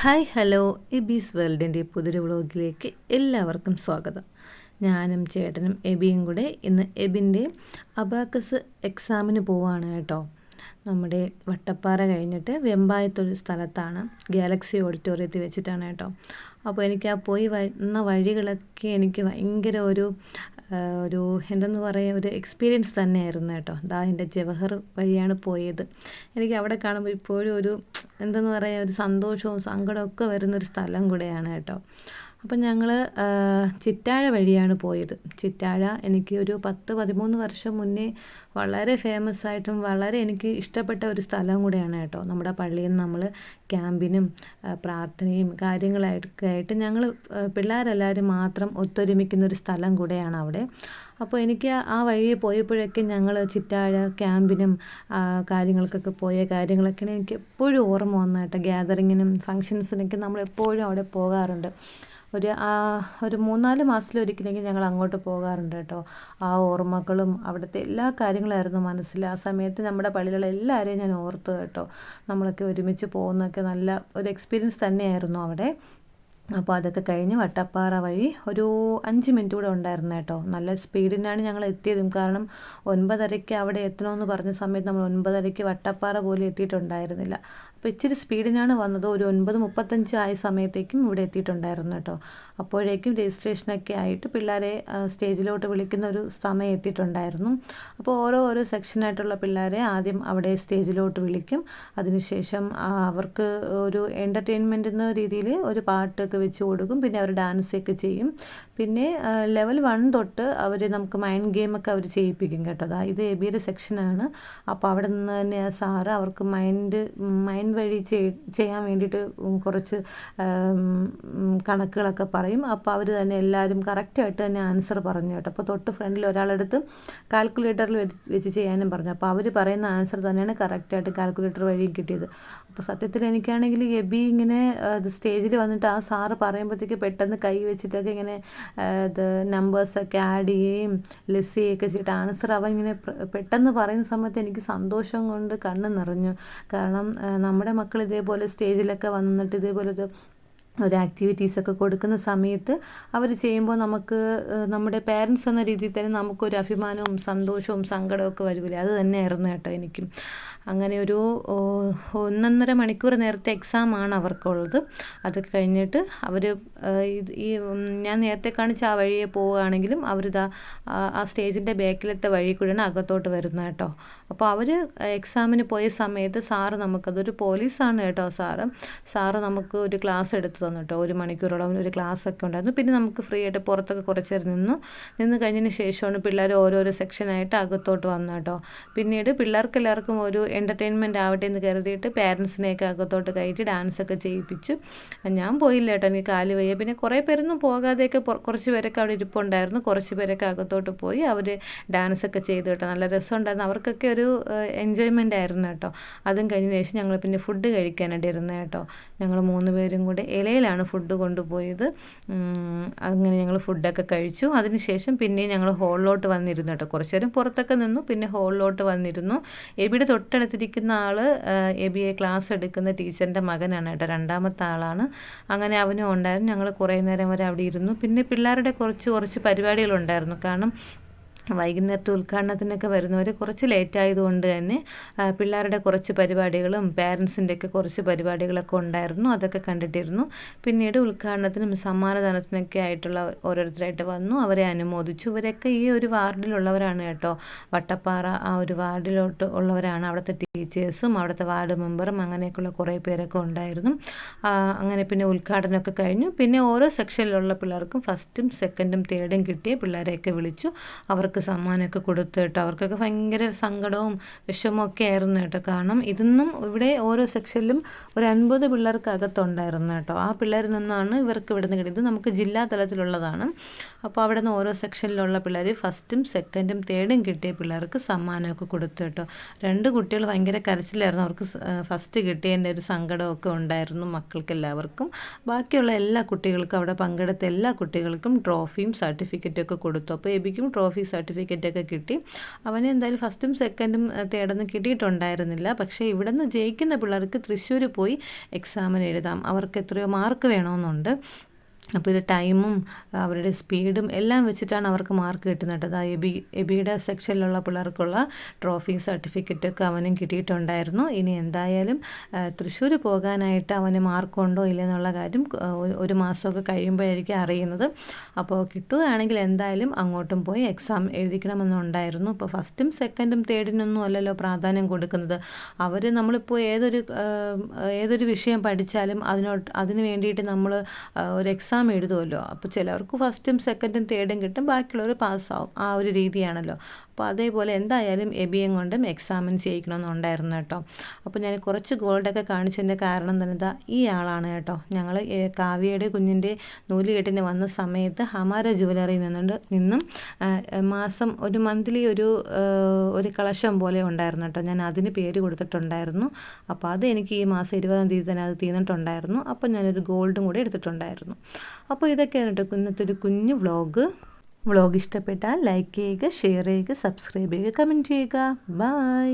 Hi hello എബീസ് വേൾഡിൻ്റെ പുതിയൊരു വ്ളോഗിലേക്ക് എല്ലാവർക്കും സ്വാഗതം. ഞാനും ചേട്ടനും എബിയും കൂടെ ഇന്ന് എബിൻ്റെ അബാക്കസ് എക്സാമിന് പോവുകയാണ് കേട്ടോ. നമ്മുടെ വട്ടപ്പാറ കഴിഞ്ഞിട്ട് വെമ്പായത്തൊരു സ്ഥലത്താണ്, ഗാലക്സി ഓഡിറ്റോറിയത്തിൽ വെച്ചിട്ടാണ് കേട്ടോ. അപ്പോൾ എനിക്ക് ആ പോയി വന്ന വഴികളൊക്കെ എനിക്ക് ഭയങ്കര ഒരു എന്തെന്ന് പറയുക, ഒരു എക്സ്പീരിയൻസ് തന്നെയായിരുന്നു കേട്ടോ. എൻ്റെ ജവഹർ വഴിയാണ് പോയത്. എനിക്ക് അവിടെ കാണുമ്പോൾ ഇപ്പോഴും ഒരു എന്തെന്ന് പറയുക, ഒരു സന്തോഷവും സങ്കടവും ഒക്കെ വരുന്നൊരു സ്ഥലം കൂടെയാണ് കേട്ടോ. അപ്പം ഞങ്ങൾ ചിറ്റാഴ വഴിയാണ് പോയത്. ചിറ്റാഴ എനിക്ക് ഒരു 10-13 വർഷം മുന്നേ വളരെ ഫേമസ് ആയിട്ടും വളരെ എനിക്ക് ഇഷ്ടപ്പെട്ട ഒരു സ്ഥലം കൂടെയാണ് കേട്ടോ. നമ്മുടെ പള്ളിയിൽ നിന്ന് നമ്മൾ ക്യാമ്പിനും പ്രാർത്ഥനയും കാര്യങ്ങളൊക്കെ ആയിട്ട് ഞങ്ങൾ പിള്ളേരെല്ലാവരും മാത്രം ഒത്തൊരുമിക്കുന്നൊരു സ്ഥലം കൂടെയാണ് അവിടെ. അപ്പോൾ എനിക്ക് ആ വഴി പോയപ്പോഴൊക്കെ ഞങ്ങൾ ചിറ്റാഴ ക്യാമ്പിനും കാര്യങ്ങൾക്കൊക്കെ പോയ കാര്യങ്ങളൊക്കെയാണ് എനിക്ക് എപ്പോഴും ഓർമ്മ വന്നത് കേട്ടോ. ഗ്യാതറിങ്ങിനും ഫങ്ഷൻസിനൊക്കെ നമ്മൾ എപ്പോഴും അവിടെ പോകാറുണ്ട്. ഒരു 3-4 മാസത്തിലൊരിക്കലെങ്കിൽ ഞങ്ങൾ അങ്ങോട്ട് പോകാറുണ്ട് കേട്ടോ. ആ ഓർമ്മകളും അവിടുത്തെ എല്ലാ കാര്യങ്ങളായിരുന്നു മനസ്സിൽ. ആ സമയത്ത് നമ്മുടെ പള്ളിയിലുള്ള എല്ലാവരെയും ഞാൻ ഓർത്തു കേട്ടോ. നമ്മളൊക്കെ ഒരുമിച്ച് പോകുന്നതൊക്കെ നല്ല ഒരു എക്സ്പീരിയൻസ് തന്നെയായിരുന്നു അവിടെ. അപ്പോൾ അതൊക്കെ കഴിഞ്ഞ് വട്ടപ്പാറ വഴി ഒരു 5 മിനിറ്റ് കൂടെ ഉണ്ടായിരുന്നു കേട്ടോ. നല്ല സ്പീഡിനാണ് ഞങ്ങൾ എത്തിയതും. കാരണം 9:30 അവിടെ എത്തണമെന്ന് പറഞ്ഞ സമയത്ത് നമ്മൾ 9:30 വട്ടപ്പാറ പോലും എത്തിയിട്ടുണ്ടായിരുന്നില്ല. അപ്പോൾ ഇച്ചിരി സ്പീഡിനാണ് വന്നത്. ഒരു 9:35 ആയ സമയത്തേക്കും ഇവിടെ എത്തിയിട്ടുണ്ടായിരുന്നു കേട്ടോ. അപ്പോഴേക്കും രജിസ്ട്രേഷനൊക്കെ ആയിട്ട് പിള്ളേരെ സ്റ്റേജിലോട്ട് വിളിക്കുന്ന ഒരു സമയം എത്തിയിട്ടുണ്ടായിരുന്നു. അപ്പോൾ ഓരോ സെക്ഷനായിട്ടുള്ള പിള്ളേരെ ആദ്യം അവിടെ സ്റ്റേജിലോട്ട് വിളിക്കും. അതിനുശേഷം അവർക്ക് ഒരു എൻ്റർടൈൻമെൻ്റ് എന്ന രീതിയിൽ ഒരു പാട്ടൊക്കെ വെച്ച് കൊടുക്കും. പിന്നെ അവർ ഡാൻസൊക്കെ ചെയ്യും. പിന്നെ ലെവൽ 1 തൊട്ട് അവർ നമുക്ക് മൈൻഡ് ഗെയിമൊക്കെ അവർ ചെയ്യിപ്പിക്കും കേട്ടോ. ഇത് എബിയുടെ സെക്ഷനാണ്. അപ്പോൾ അവിടെ നിന്ന് തന്നെ ആ സാറ് അവർക്ക് മൈൻഡ് വഴി ചെയ്യാൻ വേണ്ടിയിട്ട് കുറച്ച് കണക്കുകളൊക്കെ പറയും. അപ്പോൾ അവർ തന്നെ എല്ലാവരും കറക്റ്റായിട്ട് തന്നെ ആൻസർ പറഞ്ഞു കേട്ടോ. അപ്പോൾ തൊട്ട് ഫ്രണ്ടിൽ ഒരാളെടുത്ത് കാൽക്കുലേറ്ററിൽ വെച്ച് ചെയ്യാനും പറഞ്ഞു. അപ്പോൾ അവർ പറയുന്ന ആൻസർ തന്നെയാണ് കറക്റ്റായിട്ട് കാൽക്കുലേറ്റർ വഴി കിട്ടിയത്. അപ്പോൾ സത്യത്തിൽ എനിക്കാണെങ്കിൽ എബി ഇങ്ങനെ സ്റ്റേജിൽ വന്നിട്ട് ആ സാറ് പറയുമ്പോഴത്തേക്ക് പെട്ടെന്ന് കൈ വെച്ചിട്ടൊക്കെ ഇങ്ങനെ നമ്പേഴ്സൊക്കെ ആഡ് ചെയ്യുകയും ലെസ് ചെയ്യുകയൊക്കെ ചെയ്തിട്ട് ആൻസർ അവൻ ഇങ്ങനെ പെട്ടെന്ന് പറയുന്ന സമയത്ത് എനിക്ക് സന്തോഷം കൊണ്ട് കണ്ണ് നിറഞ്ഞു. കാരണം നമ്മുടെ മക്കൾ ഇതേപോലെ സ്റ്റേജിലൊക്കെ വന്നിട്ട് ഇതേപോലെ ഒരു ആക്ടിവിറ്റീസൊക്കെ കൊടുക്കുന്ന സമയത്ത് അവർ ചെയ്യുമ്പോൾ നമുക്ക് നമ്മുടെ പേരൻസ് എന്ന രീതിയിൽ തന്നെ നമുക്കൊരു അഭിമാനവും സന്തോഷവും സങ്കടമൊക്കെ വരുമില്ലേ, അത് തന്നെയായിരുന്നു കേട്ടോ എനിക്കും. അങ്ങനെ ഒരു 1.5 മണിക്കൂർ നേരത്തെ എക്സാമാണ് അവർക്കുള്ളത്. അതൊക്കെ കഴിഞ്ഞിട്ട് അവർ ഞാൻ നേരത്തെ കാണിച്ച ആ വഴിയെ പോവുകയാണെങ്കിലും അവരിതാ ആ സ്റ്റേജിൻ്റെ ബാക്കിലത്തെ വഴി കൂടെയാണ് അകത്തോട്ട് വരുന്നത് കേട്ടോ. അപ്പോൾ അവർ എക്സാമിന് പോയ സമയത്ത് സാറ് നമുക്കതൊരു പോലീസാണ് കേട്ടോ സാറ് നമുക്ക് ഒരു ക്ലാസ് എടുത്തു തന്നു കേട്ടോ. 1 മണിക്കൂറോളം ഒരു ക്ലാസ്സൊക്കെ ഉണ്ടായിരുന്നു. പിന്നെ നമുക്ക് ഫ്രീ ആയിട്ട് പുറത്തൊക്കെ കുറച്ച് നേരം നിന്ന് കഴിഞ്ഞതിന് ശേഷമാണ് പിള്ളേർ ഓരോരോ സെക്ഷനായിട്ട് അകത്തോട്ട് വന്നു കേട്ടോ. പിന്നീട് പിള്ളേർക്ക് എല്ലാവർക്കും ഒരു എൻ്റർടൈൻമെൻറ്റ് ആവട്ടെ എന്ന് കരുതിയിട്ട് പാരൻസിനെയൊക്കെ അകത്തോട്ട് കയറ്റി ഡാൻസൊക്കെ ചെയ്യിപ്പിച്ചു. ഞാൻ പോയില്ല കേട്ടോ, എനിക്ക് കാല് വയ്യ. പിന്നെ കുറേ പേരൊന്നും പോകാതെയൊക്കെ കുറച്ച് പേരൊക്കെ അവിടെ ഇരിപ്പുണ്ടായിരുന്നു. കുറച്ച് പേരൊക്കെ അകത്തോട്ട് പോയി അവർ ഡാൻസൊക്കെ ചെയ്തു കേട്ടോ. നല്ല രസമുണ്ടായിരുന്നു. അവർക്കൊക്കെ ഒരു എൻജോയ്മെൻ്റ് ആയിരുന്നു കേട്ടോ. അതും കഴിഞ്ഞ ശേഷം ഞങ്ങൾ പിന്നെ ഫുഡ് കഴിക്കാനായിട്ട് ഇരുന്നത് കേട്ടോ. ഞങ്ങൾ 3 പേരും കൂടെ ഇലയിലാണ് ഫുഡ് കൊണ്ടുപോയത്. അങ്ങനെ ഞങ്ങൾ ഫുഡൊക്കെ കഴിച്ചു. അതിനുശേഷം പിന്നെ ഞങ്ങൾ ഹോളിലോട്ട് വന്നിരുന്നു കേട്ടോ. കുറച്ച് നേരം പുറത്തൊക്കെ നിന്നു. പിന്നെ ഹോളിലോട്ട് വന്നിരുന്നു. എബിയുടെ തൊട്ടടുത്തിരിക്കുന്ന ആൾ എബിയെ ക്ലാസ് എടുക്കുന്ന ടീച്ചറിൻ്റെ മകനാണ് കേട്ടോ. 2ാമത്തെ ആളാണ്. അങ്ങനെ അവനും ഉണ്ടായിരുന്നു. ഞങ്ങൾ കുറേ നേരം വരെ അവിടെ ഇരുന്നു. പിന്നെ പിള്ളേരുടെ കുറച്ച് പരിപാടികളുണ്ടായിരുന്നു. കാരണം വൈകുന്നേരത്തെ ഉദ്ഘാടനത്തിനൊക്കെ വരുന്നവർ കുറച്ച് ലേറ്റ് ആയതുകൊണ്ട് തന്നെ പിള്ളേരുടെ കുറച്ച് പരിപാടികളും പാരൻസിൻ്റെയൊക്കെ കുറച്ച് പരിപാടികളൊക്കെ ഉണ്ടായിരുന്നു. അതൊക്കെ കണ്ടിട്ടിരുന്നു. പിന്നീട് ഉദ്ഘാടനത്തിനും സമ്മാനദാനത്തിനൊക്കെ ആയിട്ടുള്ള ഓരോരുത്തരായിട്ട് വന്നു. അവരെ അനുമോദിച്ചു. ഇവരൊക്കെ ഈ ഒരു വാർഡിലുള്ളവരാണ് കേട്ടോ. വട്ടപ്പാറ ആ ഒരു വാർഡിലോട്ട് ഉള്ളവരാണ്. അവിടുത്തെ ടീച്ചേഴ്സും അവിടുത്തെ വാർഡ് മെമ്പറും അങ്ങനെയൊക്കെയുള്ള കുറേ പേരൊക്കെ ഉണ്ടായിരുന്നു. അങ്ങനെ പിന്നെ ഉദ്ഘാടനമൊക്കെ കഴിഞ്ഞു. പിന്നെ ഓരോ സെക്ഷനിലുള്ള പിള്ളേർക്കും 1ും 2ും 3ും കിട്ടിയ പിള്ളേരെയൊക്കെ വിളിച്ചു. അവർക്ക് സമ്മാനമൊക്കെ കൊടുത്തു കേട്ടോ. അവർക്കൊക്കെ ഭയങ്കര സങ്കടവും വിഷമമൊക്കെ ആയിരുന്നു കേട്ടോ. കാരണം ഇതൊന്നും ഇവിടെ ഓരോ സെക്ഷനിലും ഒരു 50 പിള്ളേർക്ക് അകത്തുണ്ടായിരുന്നു കേട്ടോ. ആ പിള്ളേരിൽ നിന്നാണ് ഇവർക്ക് ഇവിടെ നിന്ന് കിട്ടിയത്. നമുക്ക് ജില്ലാ തലത്തിലുള്ളതാണ്. അപ്പോൾ അവിടെ നിന്ന് ഓരോ സെക്ഷനിലുള്ള പിള്ളേർ 1ും 2ും 3ും കിട്ടിയ പിള്ളേർക്ക് സമ്മാനമൊക്കെ കൊടുത്തു കേട്ടോ. 2 കുട്ടികൾ ഭയങ്കര കരച്ചിലായിരുന്നു. അവർക്ക് 1st കിട്ടിയതിൻ്റെ ഒരു സങ്കടമൊക്കെ ഉണ്ടായിരുന്നു മക്കൾക്ക് എല്ലാവർക്കും. ബാക്കിയുള്ള എല്ലാ കുട്ടികൾക്കും അവിടെ പങ്കെടുത്ത എല്ലാ കുട്ടികൾക്കും ട്രോഫിയും സർട്ടിഫിക്കറ്റും ഒക്കെ കൊടുത്തു. അപ്പോൾ എബിക്കും ട്രോഫി സർട്ടിഫിക്കറ്റൊക്കെ കിട്ടി. അവന് എന്തായാലും ഫസ്റ്റും സെക്കൻഡും തേർഡൊന്നും കിട്ടിയിട്ടുണ്ടായിരുന്നില്ല. പക്ഷേ ഇവിടെ നിന്ന് ജയിക്കുന്ന പിള്ളേർക്ക് തൃശ്ശൂർ പോയി എക്സാമിന് എഴുതാം. അവർക്ക് എത്രയോ മാർക്ക് വേണമെന്നുണ്ട്. അപ്പോൾ ഇത് ടൈമും അവരുടെ സ്പീഡും എല്ലാം വെച്ചിട്ടാണ് അവർക്ക് മാർക്ക് കിട്ടുന്നത്. അത് എബിയുടെ സെക്ഷനിലുള്ള പിള്ളേർക്കുള്ള ട്രോഫി സർട്ടിഫിക്കറ്റൊക്കെ അവനും കിട്ടിയിട്ടുണ്ടായിരുന്നു. ഇനി എന്തായാലും തൃശ്ശൂർ പോകാനായിട്ട് അവന് മാർക്കുണ്ടോ ഇല്ലെന്നുള്ള കാര്യം ഒരു മാസമൊക്കെ കഴിയുമ്പോഴായിരിക്കും അറിയുന്നത്. അപ്പോൾ കിട്ടുകയാണെങ്കിൽ എന്തായാലും അങ്ങോട്ടും പോയി എക്സാം എഴുതിക്കണമെന്നുണ്ടായിരുന്നു. ഇപ്പോൾ ഫസ്റ്റും സെക്കൻഡും തേർഡിനൊന്നും അല്ലല്ലോ പ്രാധാന്യം കൊടുക്കുന്നത്. നമ്മളിപ്പോൾ ഏതൊരു വിഷയം പഠിച്ചാലും അതിന് വേണ്ടിയിട്ട് നമ്മൾ ഒരു എക്സാം എഴുതുമല്ലോ. അപ്പോൾ ചിലവർക്ക് ഫസ്റ്റും സെക്കൻഡും തേർഡും കിട്ടും, ബാക്കിയുള്ളവർ പാസ്സാവും. ആ ഒരു രീതിയാണല്ലോ. അപ്പോൾ അതേപോലെ എന്തായാലും എബിയും കൊണ്ടും എക്സാമിന് ചെയ്യിക്കണമെന്നുണ്ടായിരുന്നു കേട്ടോ. അപ്പോൾ ഞാൻ കുറച്ച് ഗോൾഡൊക്കെ കാണിച്ചതിൻ്റെ കാരണം തന്നെ ഈ ആളാണ് കേട്ടോ. ഞങ്ങൾ കാവ്യയുടെ കുഞ്ഞിൻ്റെ നൂലുകെട്ടിന് വന്ന സമയത്ത് ഹമാര ജുവലറിയിൽ നിന്നും മാസം ഒരു മന്ത്ലി ഒരു കളക്ഷൻ പോലെ ഉണ്ടായിരുന്നു കേട്ടോ. ഞാൻ അതിന് പേര് കൊടുത്തിട്ടുണ്ടായിരുന്നു. അപ്പോൾ അത് എനിക്ക് ഈ മാസം 20-ാം തീയതി തന്നെ അത് തീർന്നിട്ടുണ്ടായിരുന്നു. അപ്പോൾ ഞാനൊരു ഗോൾഡും കൂടെ എടുത്തിട്ടുണ്ടായിരുന്നു. അപ്പോൾ ഇതൊക്കെയാണ് കേട്ടോ ഇന്നത്തെ ഒരു കുഞ്ഞു വ്ളോഗ് ഇഷ്ടപ്പെട്ടാൽ ലൈക്ക് ചെയ്യുക, ഷെയർ ചെയ്യുക, സബ്സ്ക്രൈബ് ചെയ്യുക, കമൻറ്റ് ചെയ്യുക. ബൈ.